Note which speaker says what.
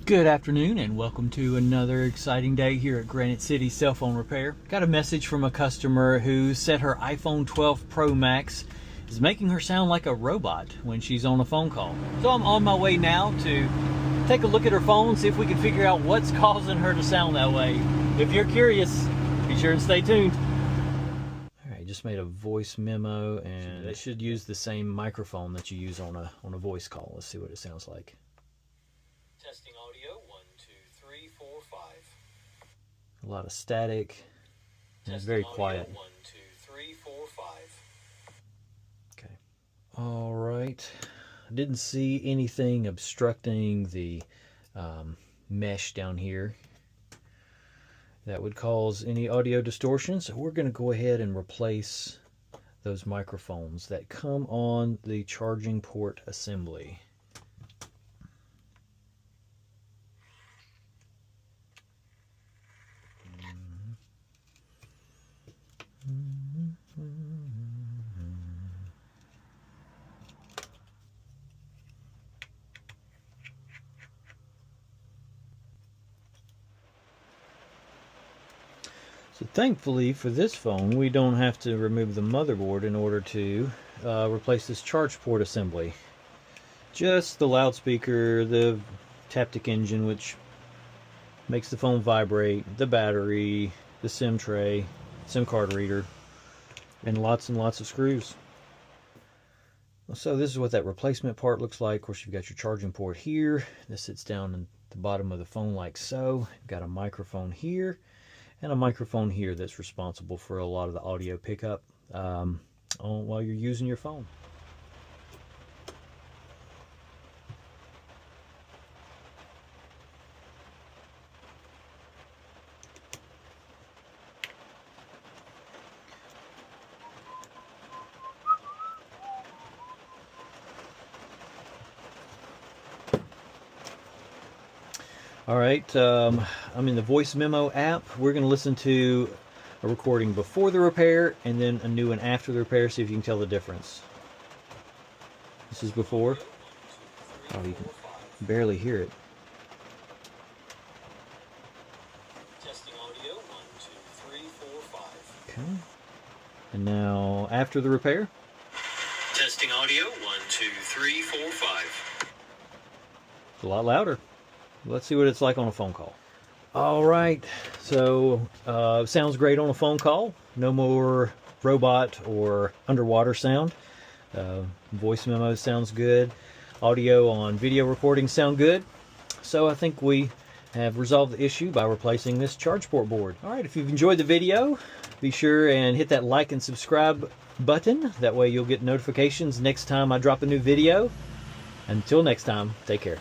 Speaker 1: Good afternoon and welcome to another exciting day here at Granite City Cell Phone Repair. Got a message from a customer who said her iPhone 12 Pro Max is making her sound like a robot when she's on a phone call. So I'm on my way now to take a look at her phone, see if we can figure out what's causing her to sound that way. If you're curious, be sure and stay tuned. Alright, just made a voice memo and it should use the same microphone that you use on a voice call. Let's see what it sounds like.
Speaker 2: Testing audio, 1, 2, 3, 4, 5.
Speaker 1: A lot of static. And it's very quiet.
Speaker 2: 1, 2, 3, 4, 5.
Speaker 1: Okay. All right. I didn't see anything obstructing the mesh down here that would cause any audio distortion. So we're going to go ahead and replace those microphones that come on the charging port assembly. So thankfully for this phone, we don't have to remove the motherboard in order to replace this charge port assembly. Just the loudspeaker, the Taptic engine, which makes the phone vibrate, the battery, the SIM tray, SIM card reader, and lots of screws. So this is what that replacement part looks like. Of course, you've got your charging port here. This sits down in the bottom of the phone like so. You've got a microphone here and a microphone here that's responsible for a lot of the audio pickup while you're using your phone. All right, I'm in the voice memo app. We're going to listen to a recording before the repair and then a new one after the repair, see if you can tell the difference. This is before. Oh, you can barely hear it.
Speaker 2: Testing audio, 1, 2, 3, 4, 5.
Speaker 1: Okay. And now after the repair.
Speaker 2: Testing audio, 1, 2, 3, 4, 5.
Speaker 1: It's a lot louder. Let's see what it's like on a phone call. All right, so sounds great on a phone call. No more robot or underwater sound. Voice memo sounds good. Audio on video recordings sound good. So I think we have resolved the issue by replacing this charge port board. All right, if you've enjoyed the video, be sure and hit that like and subscribe button. That way you'll get notifications next time I drop a new video. Until next time, take care.